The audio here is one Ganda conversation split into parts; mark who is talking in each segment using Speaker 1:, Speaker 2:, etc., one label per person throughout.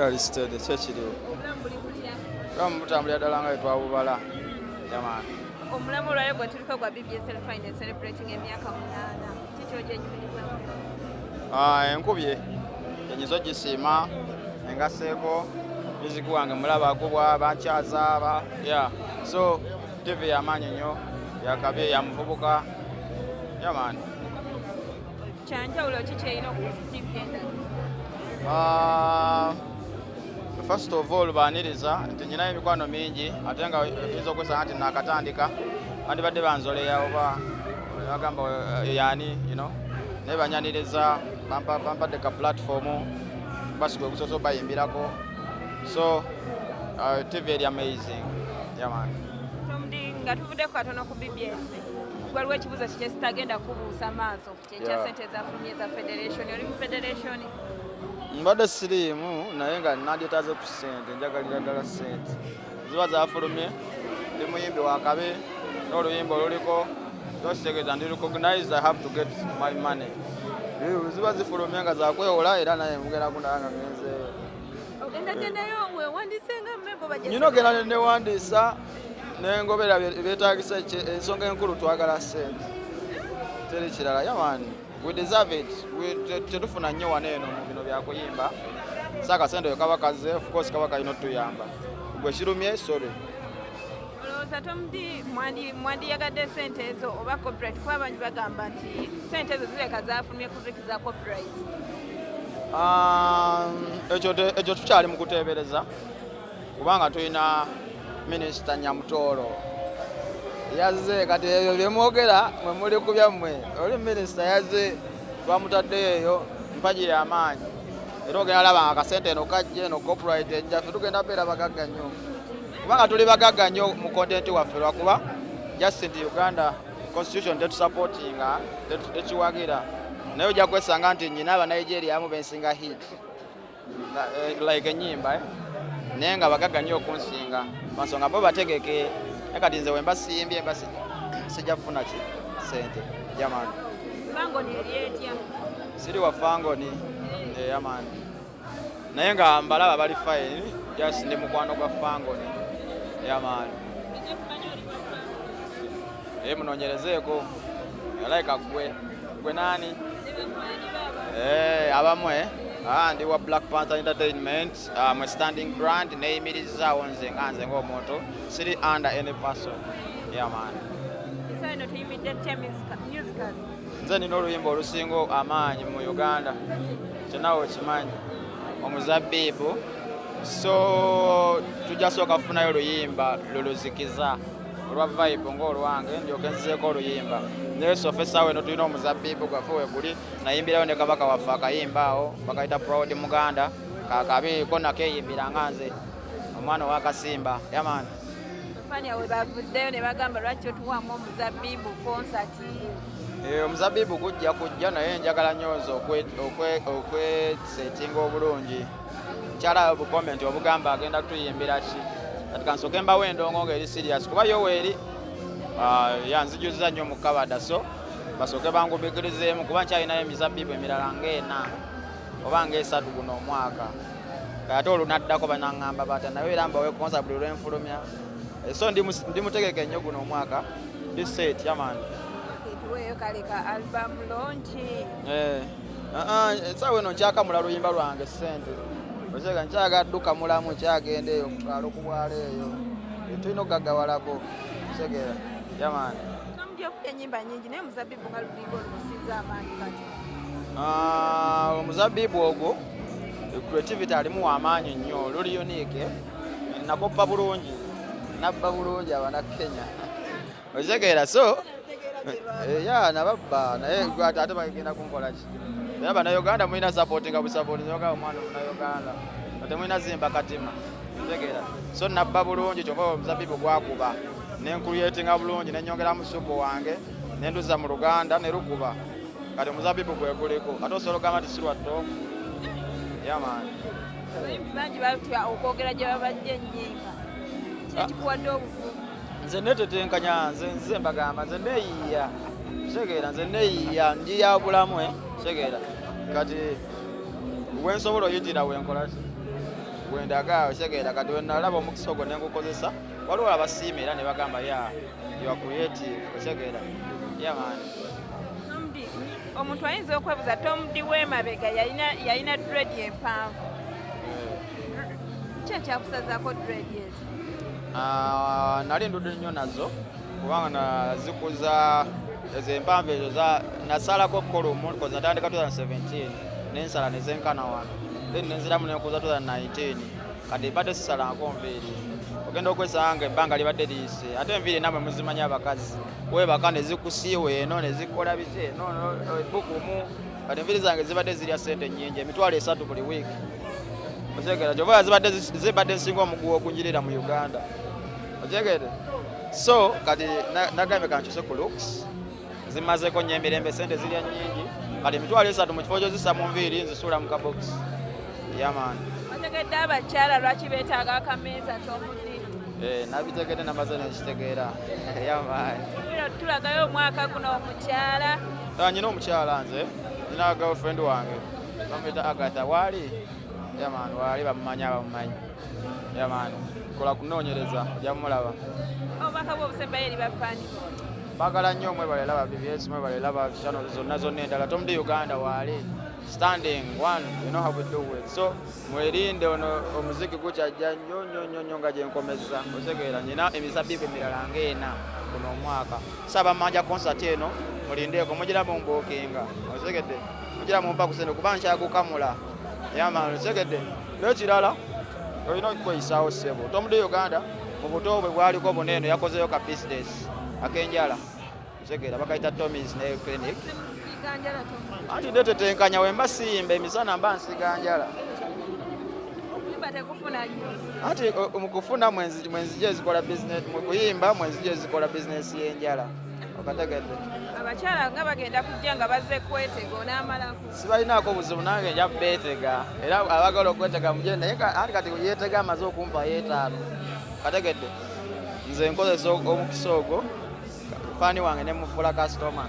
Speaker 1: ali steady kyekiriwo mutambulira ddala nga twabubala jamani.
Speaker 2: Omulamu olwayo gwe tuliko gwa BBSL final celebrating emyaka 8 kiki ogyenyumirizamu?
Speaker 1: Enkubye enyizo gisiima engaseeko muziki wange mulaba agubwa bankyaza so TV y'amaanyi nnyo yakabi ya muvubuka jamani.
Speaker 2: Kyanjawulo kiki erina okusitigenda?
Speaker 1: First of all baaniriza nti nyinayo emikwano mingi ate nga oyinza okwesanga nti nakatandika bandibadde banzoleya oba bagamba yani naye banyaniriza bampadde ka platform basigwe okusobola bayimbirako so TV eri amazing yaman.
Speaker 2: Nga tuvuddeko katono ku BBS waliwo ekibuuzo kiki ekitagenda kubuusa maaso kyekya ssente zafulumye za federation oli mu federation?
Speaker 1: Mbadde siriimu naye nga nandyetaaze ku ssente njagalira ddala ssente ziba zafulumye ndi muyimbi wakabe n'oluyimba oluliko tositegeeza ndi recognized I have to get my money ziba zifulumye nga zakwewola era naye mugenda kundaba nga ngenzeeyo.
Speaker 2: Ogendagendayo wewandiisenga mmembo
Speaker 1: nyina ogenda newandiisa nengobera byetaagisa ensonga enkulu twagala ssente teri kirala yamaani. We deserve it. Tetufuna nnyo wano eno mu bino byakuyimba saaka sente yo kaba kaze of course kaba kalina otuyamba gwe kirumye sorry.
Speaker 2: Olowooza Tomundi mwandiyagadde ssente ezo oba copyright kuba abangi bagamba nti ssente ezo zireka zafulumye kuzikiza copyright?
Speaker 1: Ekyo tukyali mu kuteebereza kubanga tulina minisita Nyamutoro yazze kati ebyo byemwogera mwe muli ku byammwe oli minisita yazze bamutaddeyo eyo mpaji y'amaanyi era ogenda laba akasente eno kajja eno copyright ejjaffe tugenda beera bagagga nnyo kubanga tuli bagagga nnyo mu kontenti waffe lwakuba just nti Uganda constitution tetusupportinga tekiwagira naye ojja kwesanga nti nyina Abanigeria amu bensinga hit like enyimba naye nga bagagga nnyo okunsinga mansonga bo bategeke kati nze wembasimbye sijja kufuna ki ssente yamaani.
Speaker 2: Fangoni eri etya?
Speaker 1: Siri wa fangoni yamaani naye nga mbalaba bali fine just ndi mukwano gwa fangoni yamaani. Munoonyerezeeko yalaika gwe nani abamwe ndi wa Black Panther Entertainment mwe standing brand neyimirizaawo nze nga nze ng'omuntu siri under any person yaman. Nze nina oluyimba olusinga amaanyi mu Uganda kyonawe okimanyi Omuzabbibu so tujja sooka kufunayo oluyimba luluzikiza olwa vibe ng'olwange ndyoke nzizeeko oluyimba naye sofesaawo eno tulina Omuzabbibu gwaffe we guli nayimbirayo ne kabaka waffe akayimba awo bakayita Proud Muganda kakabiriko nakeeyimbira nga nze omwana ow'akasimba yamaani.
Speaker 2: Fanya we bavuddeyo ne bagamba lwaki otuwamu Omuzabbibu concert?
Speaker 1: Omuzabbibu kujja naye njagala nnyoza okwesetinga obulungi kyalayo bukomenti obugamba agenda tuyimbira ki kati kansooke mbawo endongo ng'eri serious kuba yo weeri yanzijuza nnyo mu kabada so basooke bangubikirizeemu kuba nkyalinayo emizabbibu emirala ng'ena oba ng'esatu guno omwaka ate olunaddako banaŋŋamba bata naye era mbawe concert buli lwenfulumya so ndi mutegeke nnyo guno omwaka ndi set yamaani.
Speaker 2: Tuweeyo kale ka album launch?
Speaker 1: Esaawa eno nkyakamula luyimba lwange ssente osega nkyagadduka mulamu kyagenda eyo mukaalo ku bwala eyo tulina okugaggawalako segera yamaani.
Speaker 2: Tomujja okupya ennyimba nnyingi naye Omuzabbibu nga luluyimba olukusinza amaanyi kati?
Speaker 1: Omuzabbibu ogwo creativity alimu w'amaanyi nnyo luli unique nakoppa bulungi nabba bulungi Abannakenya ozegeera so nababba naye ate bagenda kunkola ki naye Abannayuganda mulina support nga busapoti nyoga omwana Omunnayuganda ate mulina zimba katima ozegeera so nabba bulungi kyova Omuzabbibu gwakuba nencreatinga bulungi nenyongeramu supu wange nenduza mu Luganda ne lukuba kati Omuzabbibu gwe guliko ate osobola okugamba nti sirwaddo yamaani.
Speaker 2: Bangi batya okwogera gye babajja ennyimba kyekikuwadde obuvumu?
Speaker 1: Nze netetenkanya nze mbagamba nze neeyiiya segeera nze neeyiiya njiya bulamu segeera kati wensobola oyitira wenkola ki bwendaga otegeera kati wenalaba omukisa ogwo nengukozesa waliwo abasiima era ne bagamba ya you are creative otegeera man.
Speaker 2: Omuntu ayinza okwebuuza Tom D w'emabega yalina dread empanvu ki ekyakusazaako dread ezo?
Speaker 1: Nali ndudde nnyo nazo kubanga zikuza ezo empanvu ezo nasalako kolumu kozi natandika 2017 nensala nezenkana wano then nenziramu nenkuza 2019 kati mbadde sisalako nviiri ogenda okwesanga ebbanga libadde liyise ate enviiri namwe muzimanya abakazi webaka nezikusiiwa eno nezikola biki eno ebukumu kati enviiri zange zibadde zirya ssente nnyingi $3 buli wiiki otegeera kyova zibadde nsinga omuguwa okunjirira mu Uganda otegeere so kati nagambye kankyuse ku looks zimazeko nnyo emirembe ssente zirya nnyingi kati $3 mu kifo gyozisa mu nviiri nzisuula mu kabokisi yaman.
Speaker 2: Otegedde abakyala lwaki beetaaga akameeza Tom D?
Speaker 1: Nabitegedde namaze nekitegeera yaman.
Speaker 2: Tulagayo omwaka guno omukyala
Speaker 1: nyina omukyala nze nina girlfriend wange bamuyita Agatha waali yaman waali bamumanyi yaman kola kunoonyereza ojja mumulaba.
Speaker 2: Obubaka bw'obusembayo eri bafaani
Speaker 1: baagala nnyo mwebale laba BBS mwebale laba channel zonna endala Tom D Uganda waali standing one you know how we do it so mwerinde ono omuziki gukyajja nnyo nga gyenkomeza otegeera nyina emisabibu emirala ng'ena kuno omwaka Ssaabamanja concert eno mulindeeko mugiramu mbookinga otegedde mugiramu mpa kusente kuba nkyagukamula yaman otegedde n'ekirala olina okukweyisaawo ssebo Tom D Uganda mu buto bwe bwaliko buneeno yakozeyo ka business ak'enjala otegeera bakayita Tommy's Nail Clinic anti ndetetenkanya wemba siyimba emisana mba nsiga njala anti mukufuna mwenzije ezikola business mukuyimba mwenzije ezikola business y'enjala okategedde
Speaker 2: abakyala nga bagenda kujja nga bazze kwetega onaamalako
Speaker 1: sibalinaako buzibu nange nja beetega era abagala okwetega muje naye anti kati yeetega amaze okumpa yeetaano kategedde nze nkozesa omukisa ogwo faani wange nemufuula kasitoma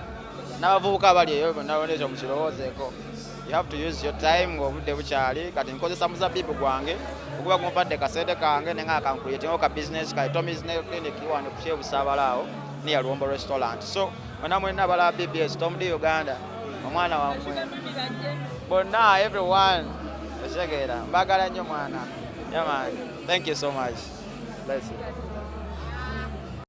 Speaker 1: n'abavubuka abali eyo nalondeekyo mukirowoozeeko you have to use your time ng'obudde bukyali kati nkozesa muzabibu gwange okuba gumpadde kasente kange nenga kankuyetingo ka business ka Tommy's Nail Clinic wano kushe busabalaawo niya Luwombo restaurant so mwana mwena abalaba BBS Tom D Uganda omwana wamwe bonna everyone esegeera mbagala nnyo mwana yaman thank you so much bless you